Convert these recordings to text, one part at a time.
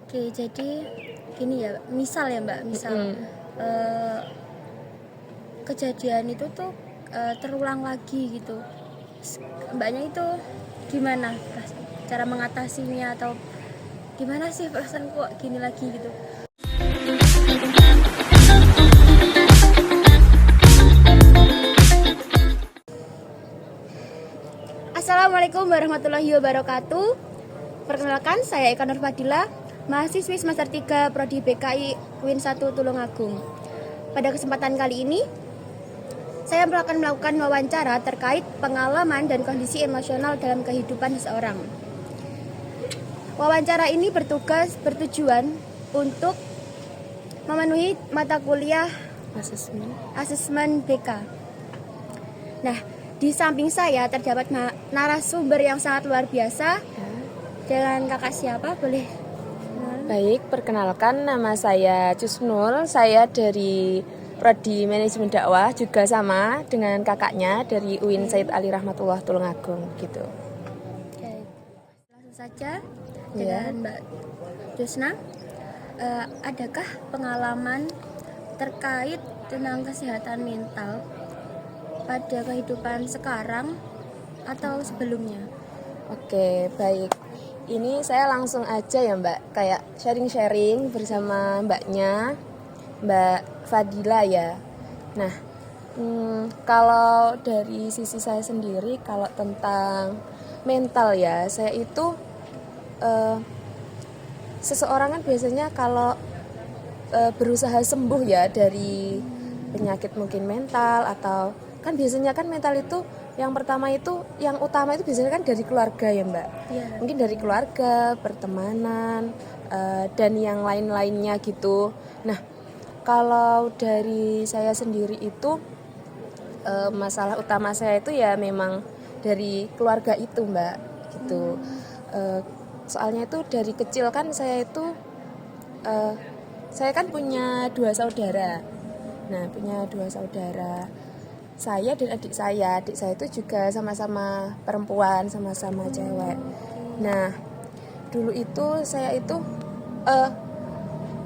Oke, jadi gini ya, misal ya Mbak, eh, kejadian itu tuh terulang lagi gitu. Mbaknya itu gimana cara mengatasinya atau gimana sih perasaan kok gini lagi gitu? Assalamualaikum warahmatullahi wabarakatuh. Perkenalkan, saya Eka Nur Fadila, mahasiswi semester 3 Prodi BKI UIN 1 Tulungagung. Pada kesempatan kali ini, saya akan melakukan wawancara terkait pengalaman dan kondisi emosional dalam kehidupan seseorang. Wawancara ini bertujuan untuk memenuhi mata kuliah asesmen BK. Nah, di samping saya terdapat narasumber yang sangat luar biasa. Dengan kakak siapa? Boleh? Baik, perkenalkan nama saya Cusnul. Saya dari Prodi Manajemen Dakwah, juga sama dengan kakaknya dari UIN Said Ali Rahmatullah Tulungagung gitu. Oke. Langsung saja dengan Mbak Jusna. Adakah pengalaman terkait tentang kesehatan mental pada kehidupan sekarang atau sebelumnya? Oke, baik. Ini saya langsung aja ya Mbak, kayak sharing-sharing bersama Mbaknya, Mbak Fadila ya. Nah, kalau dari sisi saya sendiri, kalau tentang mental ya, saya itu seseorang kan biasanya kalau berusaha sembuh ya dari penyakit mungkin mental, atau kan biasanya kan mental itu yang pertama itu, yang utama itu biasanya kan dari keluarga ya Mbak. Iya. Mungkin dari keluarga, pertemanan, dan yang lain-lainnya gitu. Nah, kalau dari saya sendiri itu masalah utama saya itu ya memang dari keluarga itu Mbak gitu. Soalnya itu dari kecil kan saya kan punya 2 saudara. Nah, punya 2 saudara. Saya dan adik saya itu juga sama-sama perempuan, sama-sama cewek. Nah, dulu itu saya itu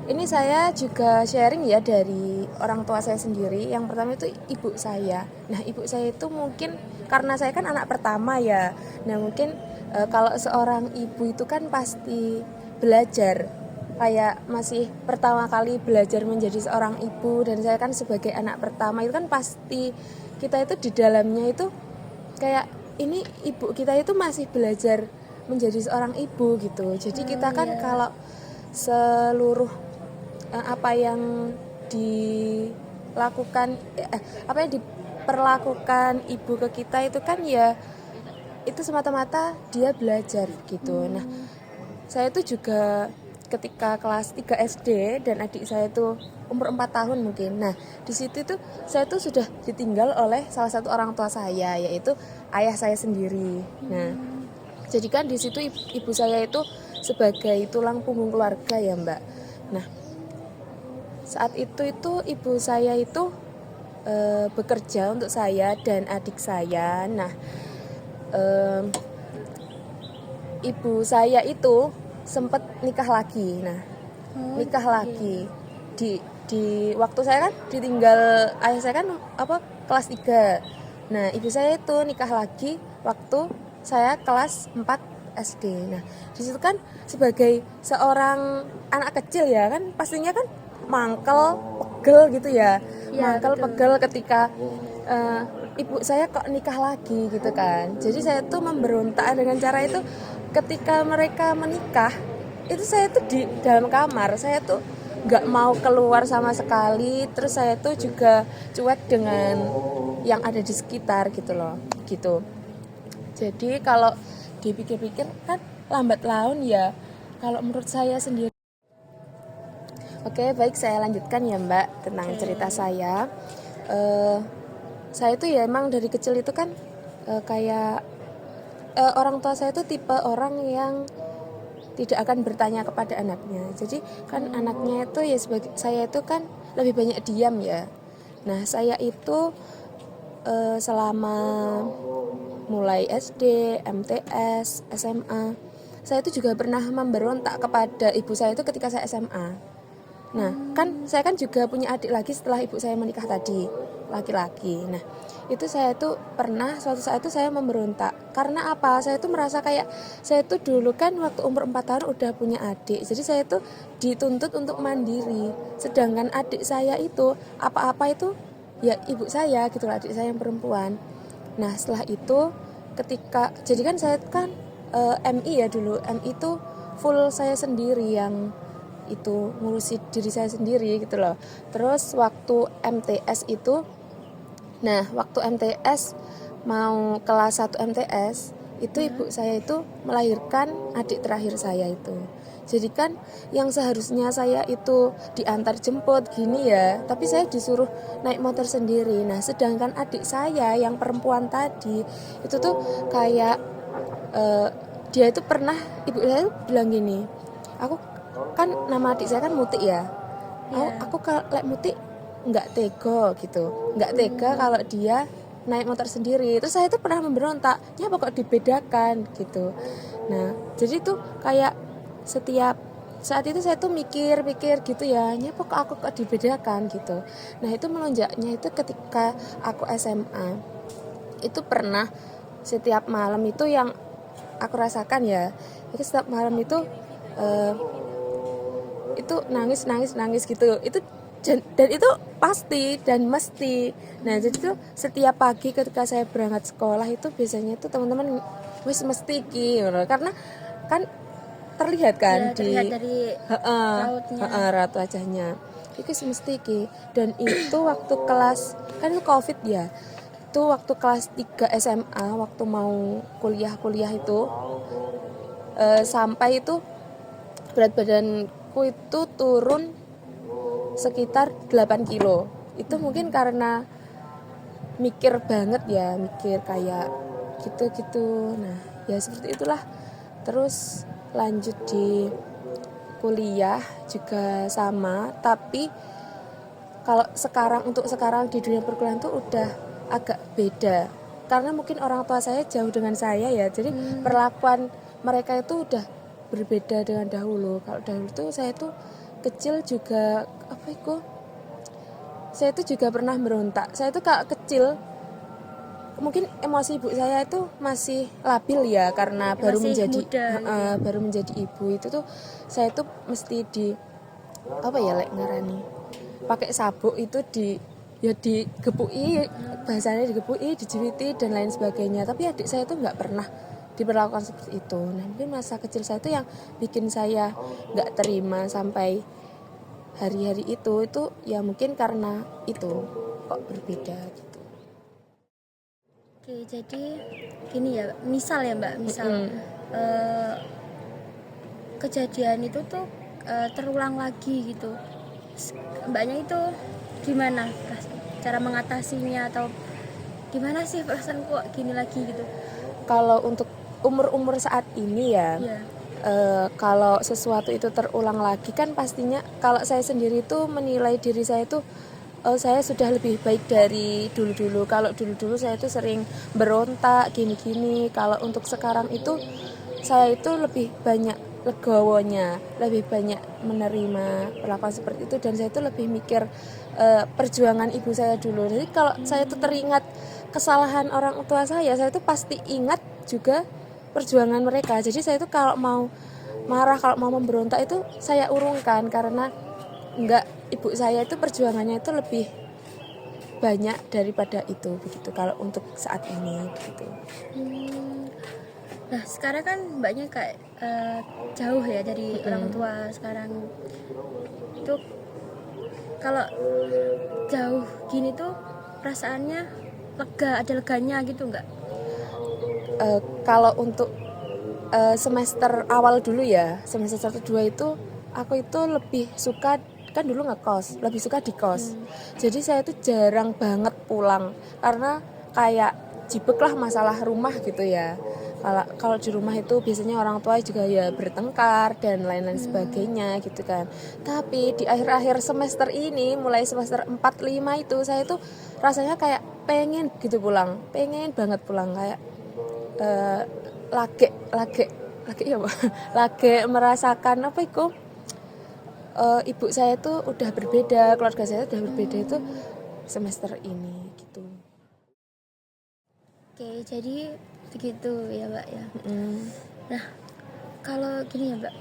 ini saya juga sharing ya dari orang tua saya sendiri. Yang pertama itu ibu saya. Nah, ibu saya itu mungkin karena saya kan anak pertama ya. Nah, mungkin kalau seorang ibu itu kan pasti belajar, kayak masih pertama kali belajar menjadi seorang ibu, dan saya kan sebagai anak pertama itu kan pasti kita itu di dalamnya itu kayak ini ibu kita itu masih belajar menjadi seorang ibu gitu. Jadi kita kan kalau seluruh apa yang dilakukan apa yang diperlakukan ibu ke kita itu kan ya itu semata-mata dia belajar gitu. Nah, saya itu juga ketika kelas 3 SD dan adik saya itu umur 4 tahun mungkin. Nah, di situ tuh saya tuh sudah ditinggal oleh salah satu orang tua saya, yaitu ayah saya sendiri. Nah, jadi kan di situ ibu saya itu sebagai tulang punggung keluarga ya, Mbak. Nah, saat itu ibu saya itu bekerja untuk saya dan adik saya. Nah, ibu saya itu sempat nikah lagi. Nah, nikah lagi di waktu saya kan ditinggal ayah saya kan kelas 3. Nah, ibu saya itu nikah lagi waktu saya kelas 4 SD. Nah, di situ kan sebagai seorang anak kecil ya kan pastinya kan mangkel, pegel gitu ya. Mangkel, pegel ketika ibu saya kok nikah lagi gitu kan. Jadi saya tuh memberontak dengan cara itu. Ketika mereka menikah, itu saya tuh di dalam kamar, saya tuh nggak mau keluar sama sekali. Terus saya tuh juga cuek dengan yang ada di sekitar gitu loh, gitu. Jadi kalau dipikir-pikir kan lambat laun ya, kalau menurut saya sendiri. Oke, baik, saya lanjutkan ya Mbak tentang cerita saya. Saya tuh ya emang dari kecil itu kan kayak orang tua saya tuh tipe orang yang tidak akan bertanya kepada anaknya. Jadi kan anaknya itu ya sebagai saya itu kan lebih banyak diam ya. Nah, saya itu selama mulai SD, MTS, SMA, saya itu juga pernah memberontak kepada ibu saya itu ketika saya SMA. Nah, kan saya kan juga punya adik lagi setelah ibu saya menikah tadi, laki-laki. Nah, itu saya itu pernah suatu saat itu saya memberontak. Karena apa? Saya itu merasa kayak saya itu dulu kan waktu umur 4 tahun udah punya adik. Jadi saya itu dituntut untuk mandiri. Sedangkan adik saya itu apa-apa itu ya ibu saya gitu lah, adik saya yang perempuan. Nah, setelah itu ketika jadi kan saya kan MI ya dulu. MI itu full saya sendiri yang itu ngurusi diri saya sendiri gitu loh. Terus waktu MTS itu, nah waktu MTS mau kelas 1 MTS itu ibu saya itu melahirkan adik terakhir saya itu. Jadi kan yang seharusnya saya itu diantar jemput gini ya, tapi saya disuruh naik motor sendiri. Nah sedangkan adik saya yang perempuan tadi itu tuh kayak dia itu pernah, ibu saya itu bilang gini, aku kan nama adik saya kan Muti ya, aku kalau Muti nggak tega gitu, nggak tega kalau dia naik motor sendiri. Terus saya tuh pernah memberontak, ya kok dibedakan gitu. Nah jadi tuh kayak setiap saat itu saya tuh mikir gitu ya, kok aku kok dibedakan gitu. Nah itu melonjaknya itu ketika aku SMA. Itu pernah setiap malam itu yang aku rasakan ya, itu setiap malam itu nangis gitu. Itu dan itu pasti dan mesti. Nah jadi tuh setiap pagi ketika saya berangkat sekolah itu biasanya itu teman-teman wis mesti ki, karena kan terlihat kan ya, terlihat dari raut wajahnya itu mesti ki. Dan itu waktu kelas kan itu COVID ya, itu waktu kelas 3 SMA waktu mau kuliah itu sampai itu berat badanku itu turun sekitar 8 kilo. Itu mungkin karena mikir banget ya, mikir kayak gitu. Nah ya seperti itulah. Terus lanjut di kuliah juga sama, tapi kalau untuk sekarang di dunia perkuliahan tuh udah agak beda karena mungkin orang tua saya jauh dengan saya ya, jadi perlakuan mereka itu udah berbeda dengan dahulu. Kalau dahulu tuh saya tuh kecil juga saya tuh juga pernah berontak. Saya tuh kalau kecil mungkin emosi ibu saya itu masih labil ya karena baru menjadi baru menjadi ibu. Itu tuh saya tuh mesti ngarani pakai sabuk itu digepui, bahasanya digepui, dijuwiti dan lain sebagainya. Tapi adik saya tuh nggak pernah diperlakukan seperti itu. Nah mungkin masa kecil saya tuh yang bikin saya nggak terima sampai hari-hari itu ya mungkin karena itu kok berbeda gitu. Oke, jadi gini ya, misal kejadian itu tuh terulang lagi gitu. Mbaknya itu gimana cara mengatasinya, atau gimana sih perasaan kok gini lagi gitu? Kalau untuk umur saat ini ya, kalau sesuatu itu terulang lagi kan pastinya kalau saya sendiri tuh menilai diri saya tuh saya sudah lebih baik dari dulu-dulu. Kalau dulu-dulu saya itu sering berontak gini-gini. Kalau untuk sekarang itu saya itu lebih banyak legowonya, lebih banyak menerima perlakuan seperti itu, dan saya itu lebih mikir perjuangan ibu saya dulu. Jadi kalau saya itu teringat kesalahan orang tua saya itu pasti ingat juga perjuangan mereka. Jadi saya itu kalau mau marah, kalau mau memberontak itu saya urungkan, karena ibu saya itu perjuangannya itu lebih banyak daripada itu begitu kalau untuk saat ini gitu. Nah sekarang kan mbaknya kayak jauh ya dari orang tua sekarang. Itu kalau jauh gini tuh perasaannya lega, ada leganya gitu nggak? Kalau untuk semester awal dulu ya, semester 1 2 itu aku itu lebih suka, kan dulu ngekos, lebih suka di kos. Jadi saya tuh jarang banget pulang karena kayak jibek lah masalah rumah gitu ya. Kalau di rumah itu biasanya orang tua juga ya bertengkar dan lain-lain sebagainya gitu kan. Tapi di akhir-akhir semester ini, mulai semester 4 5 itu saya tuh rasanya kayak pengen gitu pulang, pengen banget pulang, kayak lagi lagi ya Pak? Lagi merasakan apa itu, ibu saya tuh udah berbeda, keluarga saya udah berbeda itu semester ini gitu. Oke, jadi begitu ya Mbak ya. Mm. Nah, kalau gini ya Mbak,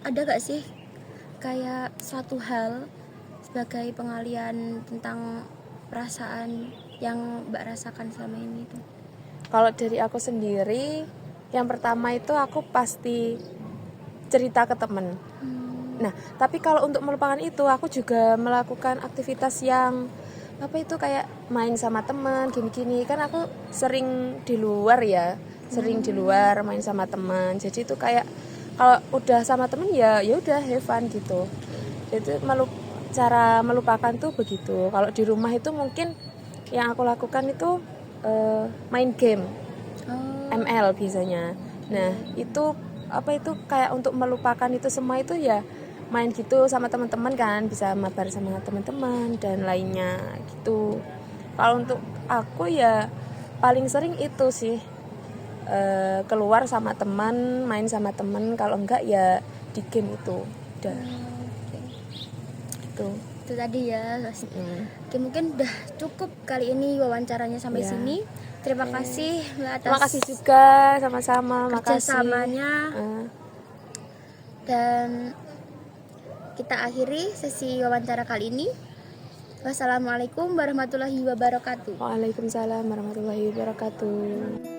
ada gak sih kayak suatu hal sebagai pengalian tentang perasaan yang Mbak rasakan selama ini tuh? Kalau dari aku sendiri, yang pertama itu aku pasti cerita ke temen. Nah, tapi kalau untuk melupakan itu, aku juga melakukan aktivitas yang apa itu kayak main sama teman, gini-gini. Kan aku sering di luar ya, sering di luar main sama teman. Jadi itu kayak kalau udah sama temen ya udah have fun gitu. Itu cara melupakan tuh begitu. Kalau di rumah itu mungkin yang aku lakukan itu main game ML biasanya. Nah itu apa itu kayak untuk melupakan itu semua itu ya main gitu sama teman-teman kan, bisa mabar sama teman-teman dan lainnya gitu. Kalau untuk aku ya paling sering itu sih keluar sama teman, main sama teman. Kalau enggak ya di game itu udah Oke. gitu. Itu tadi ya. Oke, mungkin udah cukup kali ini wawancaranya sampai Ya. sini. Terima kasih Mbak atas Terima kasih juga, sama-sama. Makasih. kerjasamanya. Dan kita akhiri sesi wawancara kali ini. Wassalamualaikum warahmatullahi wabarakatuh. Waalaikumsalam warahmatullahi wabarakatuh.